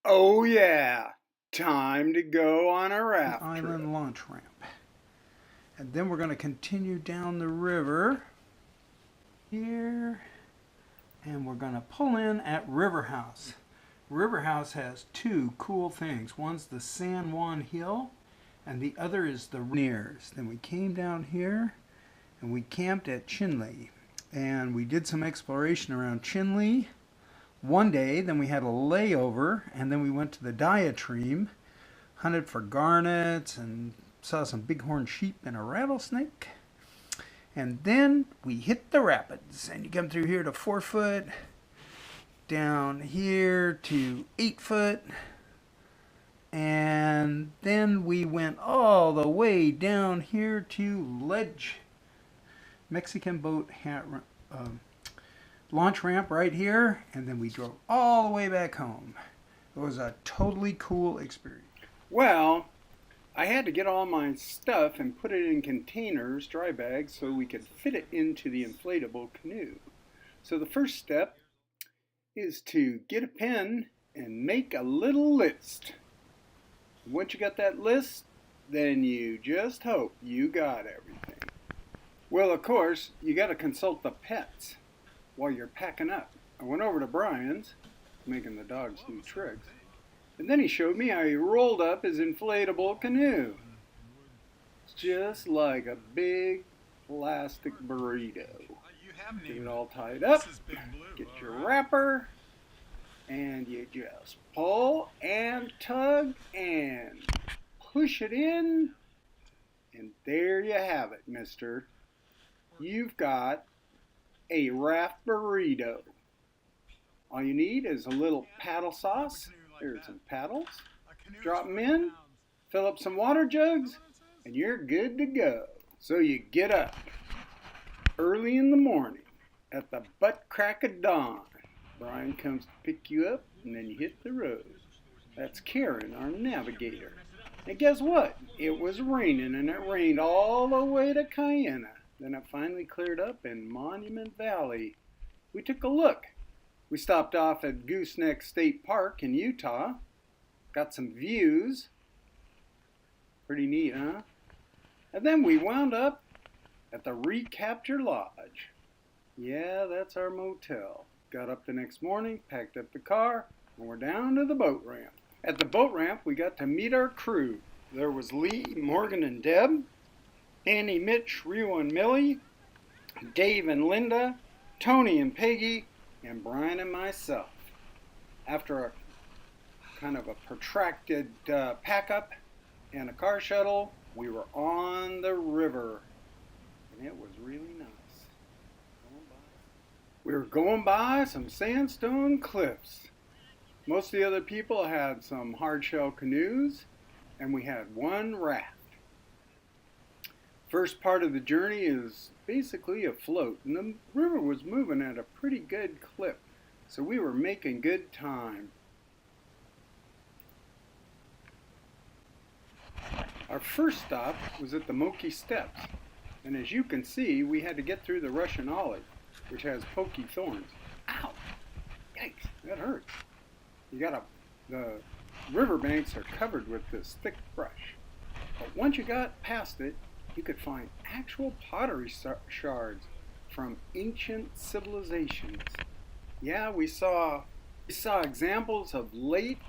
Oh yeah, time to go on a raft Island trip. launch ramp. And then we're going to continue down the river here. And we're going to pull in at River House. River House has two cool things. One's the San Juan Hill, and the other is the Rainiers. Then we came down here and we camped at Chinle. And we did some exploration around Chinle one day. Then we had a layover, and then we went to the diatreme, hunted for garnets, and saw some bighorn sheep and a rattlesnake. And then we hit the rapids, and you come through here to 4 foot, down here to 8 foot, and then we went all the way down here to ledge. Mexican boat launch ramp right here, and then we drove all the way back home. It was a totally cool experience. Well, I had to get all my stuff and put it in containers, dry bags, so we could fit it into the inflatable canoe. So the first step is to get a pen and make a little list. Once you got that list, then you just hope you got everything. Well, of course, you got to consult the pets while you're packing up. I went over to Brian's, making the dogs do tricks, and then he showed me how he rolled up his inflatable canoe. It's just like a big plastic burrito. Get it all tied up, get your wrapper, and you just pull and tug and push it in, and there you have it, mister. You've got a raft burrito. All you need is a little paddle sauce. There's some paddles. Drop them in, fill up some water jugs, and you're good to go. So you get up early in the morning at the butt crack of dawn. Brian comes to pick you up, and then you hit the road. That's Karen, our navigator. And guess what? It was raining, and it rained all the way to Cayena. Then it finally cleared up in Monument Valley. We took a look. We stopped off at Gooseneck State Park in Utah. Got some views. Pretty neat, huh? And then we wound up at the Recapture Lodge. Yeah, that's our motel. Got up the next morning, packed up the car, and we're down to the boat ramp. At the boat ramp, we got to meet our crew. There was Lee, Morgan, and Deb, Annie, Mitch, Rio, and Millie, Dave and Linda, Tony and Peggy, and Brian and myself. After a kind of a protracted pack-up and a car shuttle, we were on the river, and it was really nice. We were going by some sandstone cliffs. Most of the other people had some hard-shell canoes, and we had one raft. First part of the journey is basically afloat, and the river was moving at a pretty good clip, so we were making good time. Our first stop was at the Moki Steps, and as you can see, we had to get through the Russian olive, which has pokey thorns. Ow! Yikes, that hurts. The riverbanks are covered with this thick brush, but once you got past it, you could find actual pottery shards from ancient civilizations. Yeah, we saw examples of late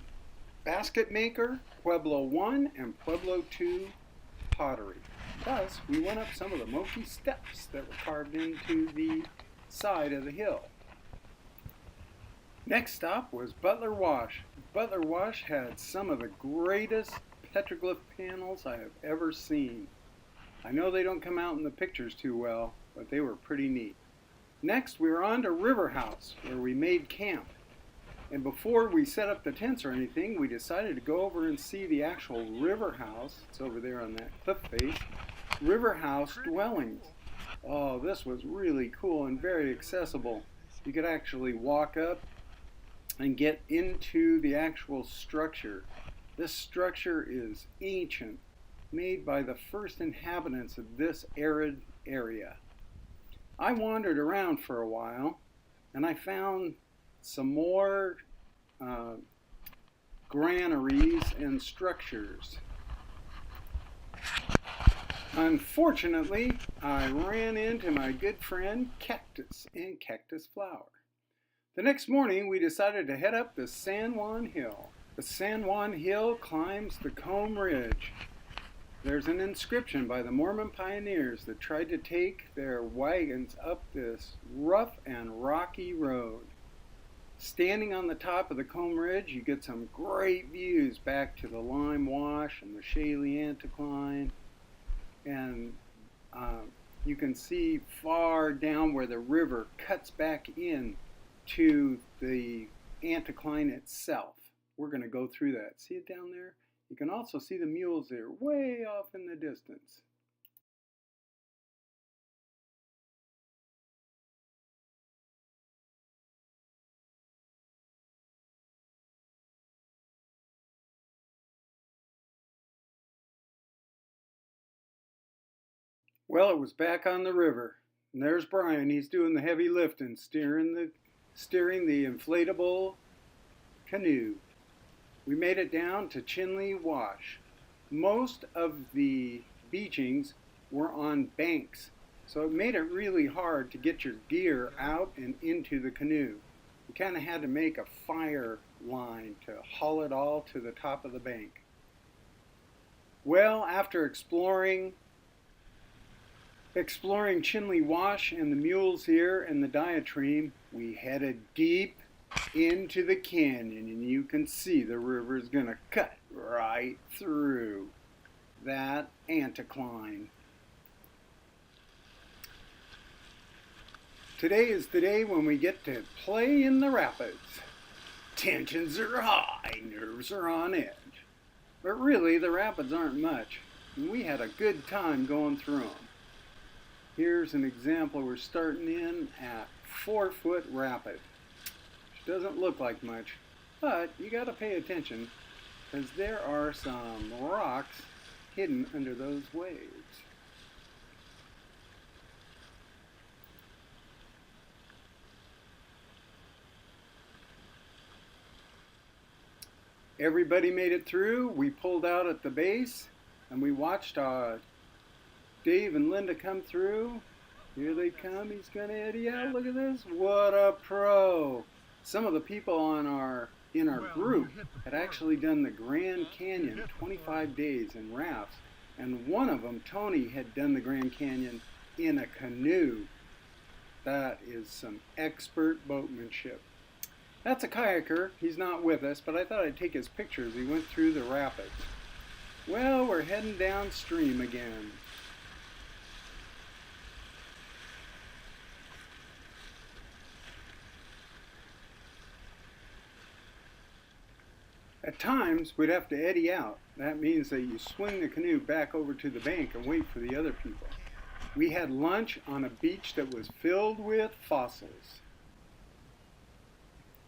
basket maker, Pueblo 1 and Pueblo 2 pottery. Plus, we went up some of the Moki steps that were carved into the side of the hill. Next stop was Butler Wash. Butler Wash had some of the greatest petroglyph panels I have ever seen. I know they don't come out in the pictures too well, but they were pretty neat. Next, we were on to River House, where we made camp. And before we set up the tents or anything, we decided to go over and see the actual river house. It's over there on that cliff face. River House dwellings. Oh, this was really cool and very accessible. You could actually walk up and get into the actual structure. This structure is ancient, made by the first inhabitants of this arid area. I wandered around for a while, and I found some more granaries and structures. Unfortunately, I ran into my good friend Cactus and Cactus Flower. The next morning, we decided to head up the San Juan Hill. The San Juan Hill climbs the Comb Ridge. There's an inscription by the Mormon pioneers that tried to take their wagons up this rough and rocky road. Standing on the top of the Comb Ridge, you get some great views back to the Lime Wash and the Shaly Anticline. And you can see far down where the river cuts back in to the anticline itself. We're going to go through that. See it down there? You can also see the mules there way off in the distance. Well, it was back on the river. And there's Brian. He's doing the heavy lifting, steering the inflatable canoe. We made it down to Chinle Wash. Most of the beachings were on banks, so it made it really hard to get your gear out and into the canoe. You kind of had to make a fire line to haul it all to the top of the bank. Well, after exploring Chinle Wash and the mules here and the diatreme, we headed deep into the canyon, and you can see the river is going to cut right through that anticline. Today is the day when we get to play in the rapids. Tensions are high, nerves are on edge. But really, the rapids aren't much, and we had a good time going through them. Here's an example. We're starting in at 4-foot rapid. Which doesn't look like much, but you got to pay attention because there are some rocks hidden under those waves. Everybody made it through. We pulled out at the base and we watched Dave and Linda come through. Here they come. He's going to eddy out. Look at this. What a pro. Some of the people in our group had actually done the Grand Canyon 25 days in rafts. And one of them, Tony, had done the Grand Canyon in a canoe. That is some expert boatmanship. That's a kayaker. He's not with us, but I thought I'd take his picture as he went through the rapids. Well, we're heading downstream again. At times, we'd have to eddy out. That means that you swing the canoe back over to the bank and wait for the other people. We had lunch on a beach that was filled with fossils.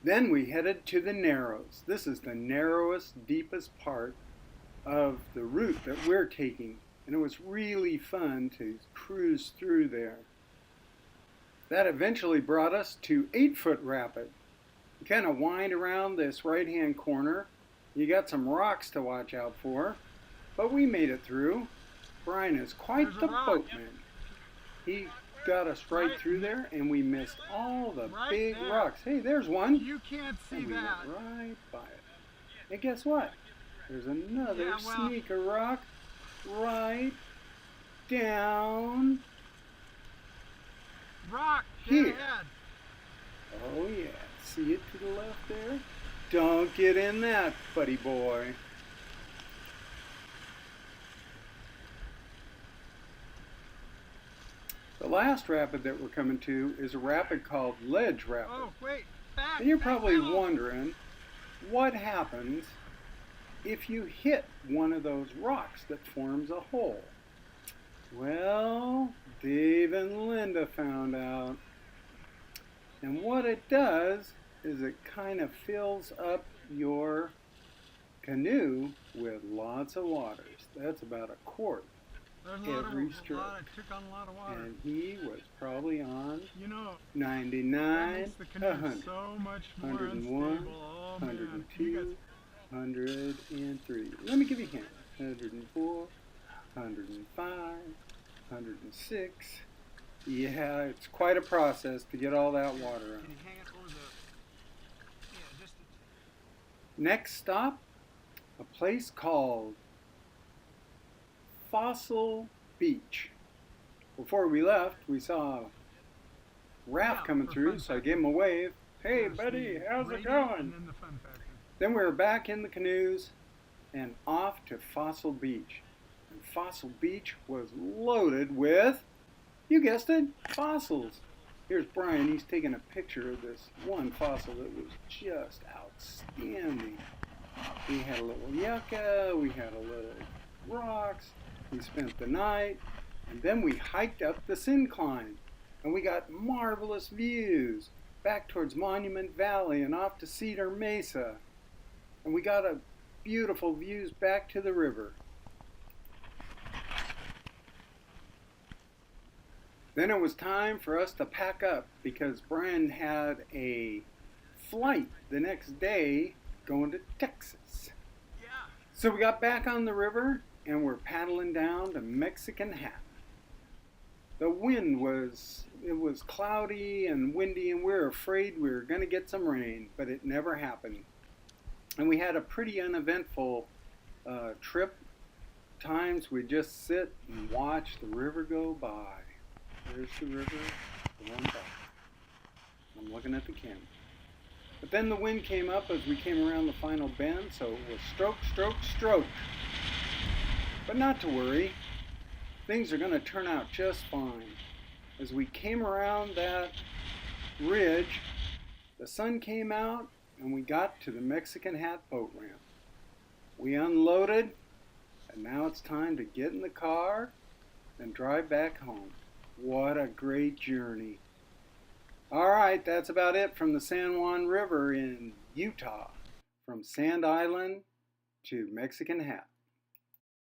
Then we headed to the Narrows. This is the narrowest, deepest part of the route that we're taking, and it was really fun to cruise through there. That eventually brought us to 8-foot rapid. You kind of wind around this right-hand corner. You got some rocks to watch out for, but we made it through. Brian is quite the boatman. He got us right through there, and we missed all the big rocks. Hey, there's one. You can't see and we that. went right by it. And guess what? There's another sneaker rock right down here. Oh yeah, see it to the left there? Don't get in that, buddy boy. The last rapid that we're coming to is a rapid called Ledge Rapid. Oh, wait, back, and you're probably wondering what happens if you hit one of those rocks that forms a hole. Well, Dave and Linda found out. And what it does is it kind of fills up your canoe with lots of waters. That's about a quart every stroke. And he was probably on 99, 100, 101, 102, 103. Let me give you a hint. 104, 105, 106. Yeah, it's quite a process to get all that water out. Next stop, a place called Fossil Beach. Before we left, we saw a raft coming through, so I gave him a wave. Hey, buddy, how's it going? Then we were back in the canoes and off to Fossil Beach. And Fossil Beach was loaded with, you guessed it, fossils. Here's Brian. He's taking a picture of this one fossil that was just outstanding. We had a little yucca, we had a little rocks, we spent the night, and then we hiked up the syncline. And we got marvelous views back towards Monument Valley and off to Cedar Mesa. And we got a beautiful views back to the river. Then it was time for us to pack up because Brian had a flight the next day going to Texas. Yeah. So we got back on the river and we're paddling down to Mexican Hat. The wind was cloudy and windy and we were afraid we were going to get some rain, but it never happened. And we had a pretty uneventful trip. Times we just sit and watch the river go by. There's the river going by. I'm looking at the camera. But then the wind came up as we came around the final bend, so it was stroke, stroke, stroke. But not to worry. Things are going to turn out just fine. As we came around that ridge, the sun came out and we got to the Mexican Hat boat ramp. We unloaded, and now it's time to get in the car and drive back home. What a great journey. All right, that's about it from the San Juan River in Utah, from Sand Island to Mexican Hat.